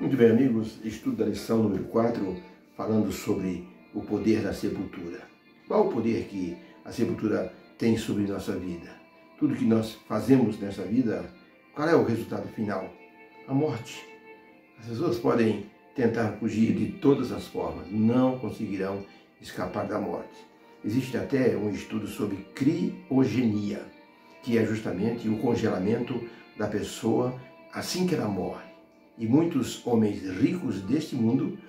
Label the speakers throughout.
Speaker 1: Muito bem, amigos, estudo da lição número 4, falando sobre o poder da sepultura. Qual o poder que a sepultura tem sobre nossa vida? Tudo que nós fazemos nessa vida, qual é o resultado final? A morte. As pessoas podem tentar fugir de todas as formas, não conseguirão escapar da morte. Existe até um estudo sobre criogenia, que é justamente o congelamento da pessoa assim que ela morre. E muitos homens ricos deste mundo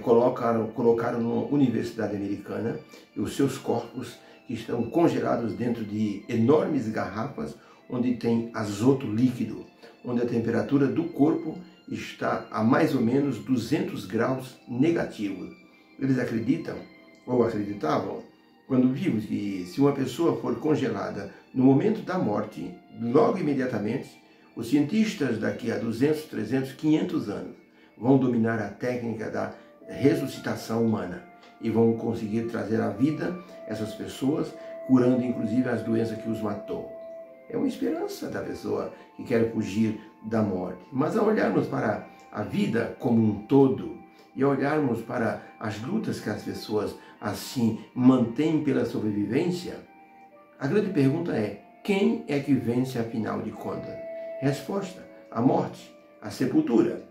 Speaker 1: colocaram numa universidade americana os seus corpos que estão congelados dentro de enormes garrafas onde tem azoto líquido, onde a temperatura do corpo está a mais ou menos 200 graus negativos. Eles acreditam, ou acreditavam, quando vimos que se uma pessoa for congelada no momento da morte, logo imediatamente, os cientistas daqui a 200, 300, 500 anos vão dominar a técnica da ressuscitação humana e vão conseguir trazer à vida essas pessoas, curando inclusive as doenças que os matou. É uma esperança da pessoa que quer fugir da morte. Mas ao olharmos para a vida como um todo e ao olharmos para as lutas que as pessoas assim mantêm pela sobrevivência, a grande pergunta é: quem é que vence afinal de contas? Resposta: a morte, a sepultura.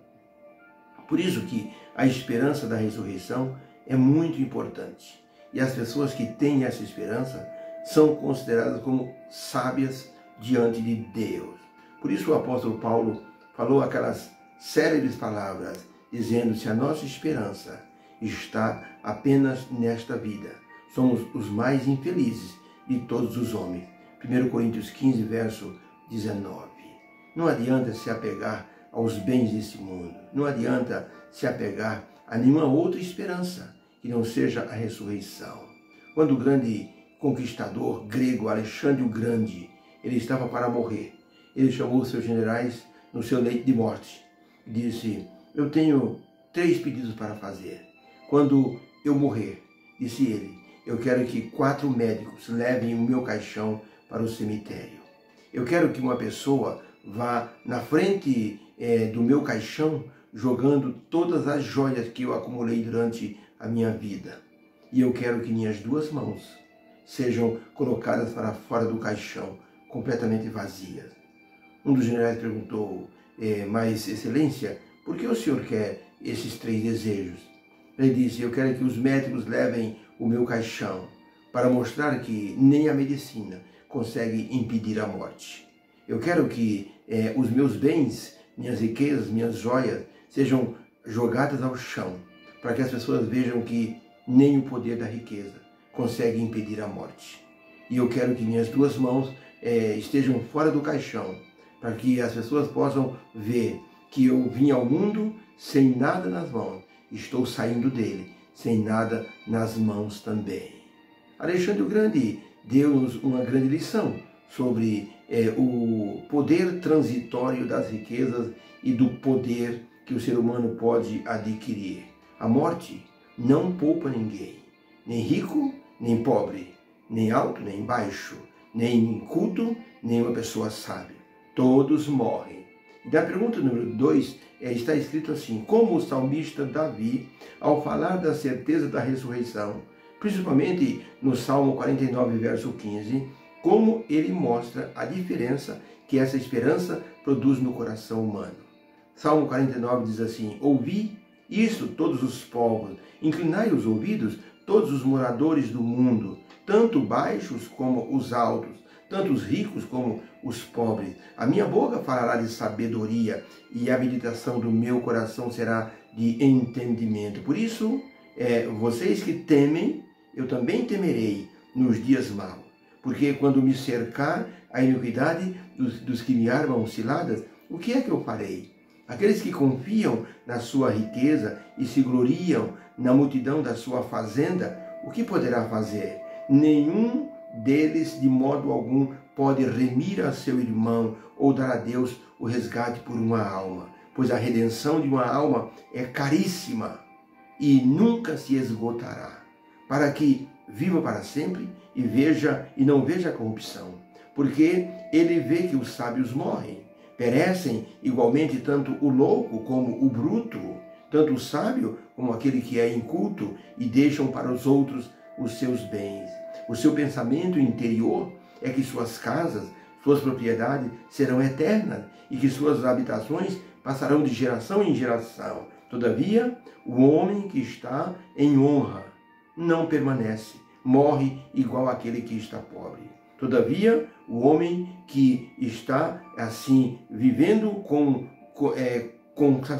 Speaker 1: Por isso que a esperança da ressurreição é muito importante. E as pessoas que têm essa esperança são consideradas como sábias diante de Deus. Por isso o apóstolo Paulo falou aquelas célebres palavras, dizendo: se a nossa esperança está apenas nesta vida, somos os mais infelizes de todos os homens. 1 Coríntios 15, verso 19. Não adianta se apegar aos bens desse mundo. Não adianta se apegar a nenhuma outra esperança que não seja a ressurreição. Quando o grande conquistador grego Alexandre o Grande, ele estava para morrer, ele chamou os seus generais no seu leito de morte e disse: eu tenho 3 pedidos para fazer. Quando eu morrer, disse ele, eu quero que 4 médicos levem o meu caixão para o cemitério. Eu quero que uma pessoa vá na frente do meu caixão jogando todas as joias que eu acumulei durante a minha vida. E eu quero que minhas 2 mãos sejam colocadas para fora do caixão, completamente vazias. Um dos generais perguntou: mas excelência, por que o senhor quer esses 3 desejos? Ele disse: eu quero que os médicos levem o meu caixão para mostrar que nem a medicina consegue impedir a morte. Eu quero que os meus bens, minhas riquezas, minhas joias sejam jogadas ao chão, para que as pessoas vejam que nem o poder da riqueza consegue impedir a morte. E eu quero que minhas 2 mãos estejam fora do caixão, para que as pessoas possam ver que eu vim ao mundo sem nada nas mãos, estou saindo dele sem nada nas mãos também. Alexandre o Grande deu-nos uma grande lição sobre o poder transitório das riquezas e do poder que o ser humano pode adquirir. A morte não poupa ninguém, nem rico, nem pobre, nem alto, nem baixo, nem culto, nem uma pessoa sábia. Todos morrem. E na pergunta número 2 está escrito assim: como o salmista Davi, ao falar da certeza da ressurreição, principalmente no Salmo 49, verso 15, como ele mostra a diferença que essa esperança produz no coração humano. Salmo 49 diz assim: ouvi isso, todos os povos, inclinai os ouvidos, todos os moradores do mundo, tanto baixos como os altos, tanto os ricos como os pobres. A minha boca falará de sabedoria e a meditação do meu coração será de entendimento. Por isso, vocês que temem, eu também temerei nos dias maus. Porque quando me cercar a iniquidade dos que me armam ciladas, o que é que eu farei? Aqueles que confiam na sua riqueza e se gloriam na multidão da sua fazenda, o que poderá fazer? Nenhum deles, de modo algum, pode remir a seu irmão ou dar a Deus o resgate por uma alma, pois a redenção de uma alma é caríssima e nunca se esgotará, para que viva para sempre e não veja a corrupção, porque ele vê que os sábios morrem, Perecem igualmente tanto o louco como o bruto, tanto o sábio como aquele que é inculto, e deixam para os outros os seus bens. O seu pensamento interior é que suas casas, suas propriedades serão eternas e que suas habitações passarão de geração em geração. Todavia, o homem que está em honra não permanece, morre igual àquele que está pobre. Todavia, o homem que está assim, vivendo com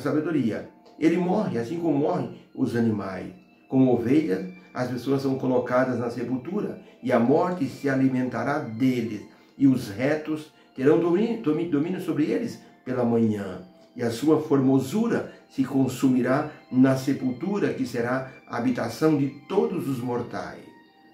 Speaker 1: sabedoria, ele morre, assim como morrem os animais. Como ovelhas, as pessoas são colocadas na sepultura, e a morte se alimentará deles, e os retos terão domínio sobre eles pela manhã, e a sua formosura se consumirá na sepultura, que será a habitação de todos os mortais.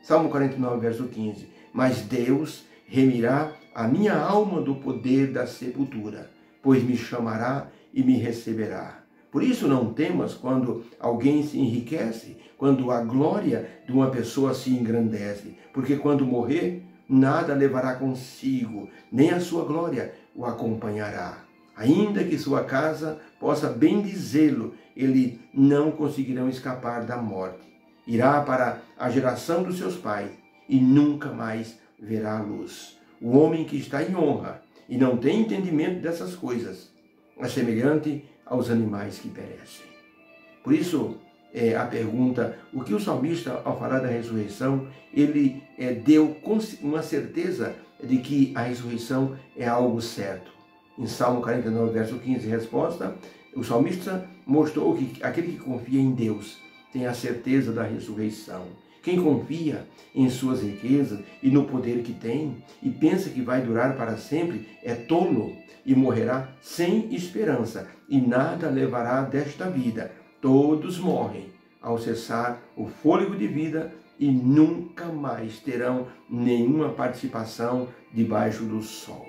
Speaker 1: Salmo 49, verso 15. Mas Deus remirá a minha alma do poder da sepultura, pois me chamará e me receberá. Por isso não temas quando alguém se enriquece, quando a glória de uma pessoa se engrandece, porque quando morrer, nada levará consigo, nem a sua glória o acompanhará. Ainda que sua casa possa bendizê-lo, eles não conseguirão escapar da morte. Irá para a geração dos seus pais e nunca mais verá a luz. O homem que está em honra e não tem entendimento dessas coisas é semelhante aos animais que perecem. Por isso, a pergunta, o que o salmista, ao falar da ressurreição, ele deu uma certeza de que a ressurreição é algo certo. Em Salmo 49, verso 15, resposta, o salmista mostrou que aquele que confia em Deus tem a certeza da ressurreição. Quem confia em suas riquezas e no poder que tem e pensa que vai durar para sempre é tolo e morrerá sem esperança, e nada levará desta vida. Todos morrem ao cessar o fôlego de vida e nunca mais terão nenhuma participação debaixo do sol.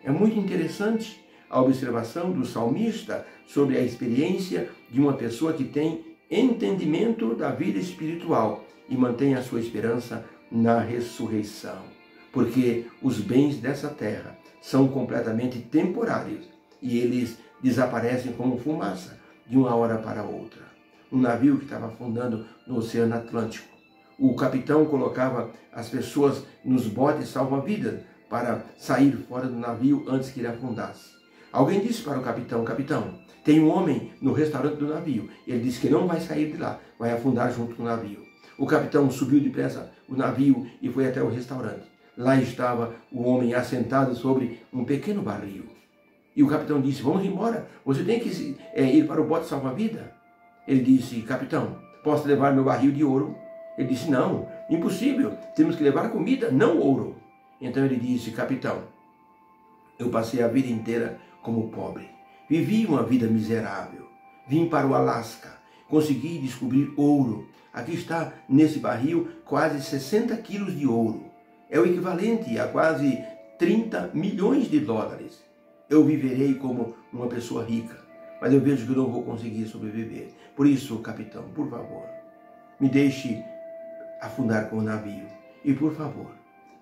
Speaker 1: É muito interessante a observação do salmista sobre a experiência de uma pessoa que tem entendimento da vida espiritual e mantém a sua esperança na ressurreição. Porque os bens dessa terra são completamente temporários e eles desaparecem como fumaça de uma hora para outra. Um navio que estava afundando no Oceano Atlântico. O capitão colocava as pessoas nos botes salva-vidas para sair fora do navio antes que ele afundasse. Alguém disse para o capitão: capitão, tem um homem no restaurante do navio. Ele disse que não vai sair de lá, vai afundar junto com o navio. O capitão subiu depressa o navio e foi até o restaurante. Lá estava o homem assentado sobre um pequeno barril. E o capitão disse: vamos embora, você tem que ir para o bote salva-vida. Ele disse: capitão, posso levar meu barril de ouro? Ele disse: não, impossível, temos que levar comida, não ouro. Então ele disse: capitão, eu passei a vida inteira como pobre. Vivi uma vida miserável. Vim para o Alasca, consegui descobrir ouro. Aqui está, nesse barril, quase 60 quilos de ouro. É o equivalente a quase 30 milhões de dólares. Eu viverei como uma pessoa rica, mas eu vejo que eu não vou conseguir sobreviver. Por isso, capitão, por favor, me deixe afundar com o navio. E por favor,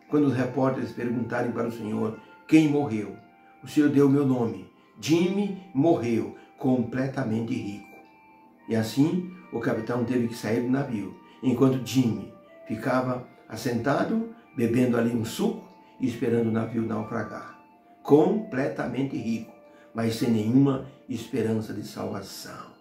Speaker 1: quando os repórteres perguntarem para o senhor quem morreu, o senhor deu meu nome. Jimmy morreu completamente rico. E assim, o capitão teve que sair do navio, enquanto Jimmy ficava assentado, bebendo ali um suco e esperando o navio naufragar. Completamente rico, mas sem nenhuma esperança de salvação.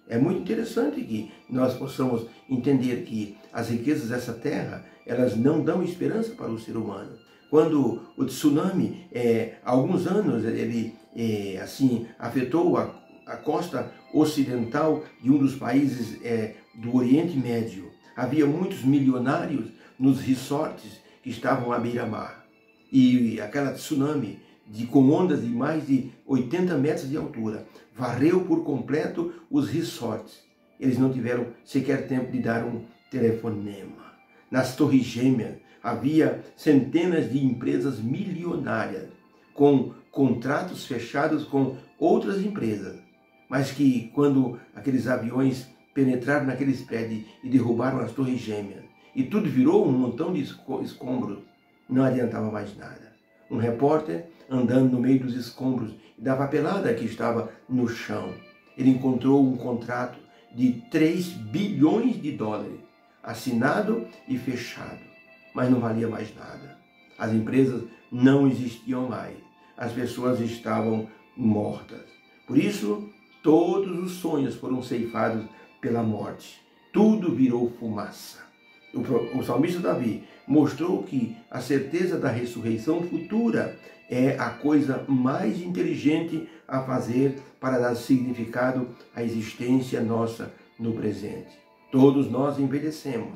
Speaker 1: É muito interessante que nós possamos entender que as riquezas dessa terra, elas não dão esperança para o ser humano. Quando o tsunami, há alguns anos, ele assim afetou a costa ocidental de um dos países do Oriente Médio, havia muitos milionários nos resorts que estavam à beira-mar. E aquela tsunami, com ondas de mais de 80 metros de altura, varreu por completo os resorts. Eles não tiveram sequer tempo de dar um telefonema. Nas Torres Gêmeas havia centenas de empresas milionárias, com contratos fechados com outras empresas, mas que quando aqueles aviões penetraram naqueles prédios e derrubaram as Torres Gêmeas, e tudo virou um montão de escombros, não adiantava mais nada. Um repórter andando no meio dos escombros da papelada que estava no chão. Ele encontrou um contrato de 3 bilhões de dólares, assinado e fechado, mas não valia mais nada. As empresas não existiam mais, as pessoas estavam mortas. Por isso, todos os sonhos foram ceifados pela morte. Tudo virou fumaça. O salmista Davi mostrou que a certeza da ressurreição futura é a coisa mais inteligente a fazer para dar significado à existência nossa no presente. Todos nós envelhecemos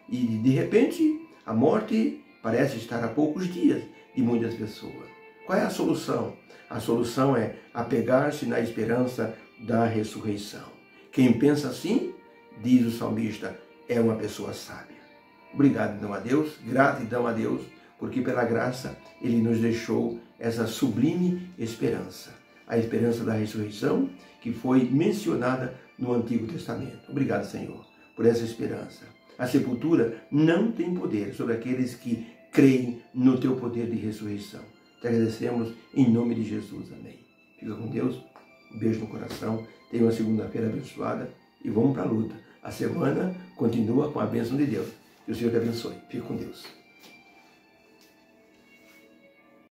Speaker 1: e, de repente, a morte parece estar a poucos dias de muitas pessoas. Qual é a solução? A solução é apegar-se na esperança da ressurreição. Quem pensa assim, diz o salmista, é uma pessoa sábia. Obrigado, então, a Deus, gratidão a Deus, porque pela graça Ele nos deixou essa sublime esperança. A esperança da ressurreição que foi mencionada no Antigo Testamento. Obrigado, Senhor, por essa esperança. A sepultura não tem poder sobre aqueles que creem no Teu poder de ressurreição. Te agradecemos em nome de Jesus. Amém. Fica com Deus. Um beijo no coração. Tenha uma segunda-feira abençoada e vamos para a luta. A semana continua com a bênção de Deus. Que o Senhor te abençoe. Fique com Deus.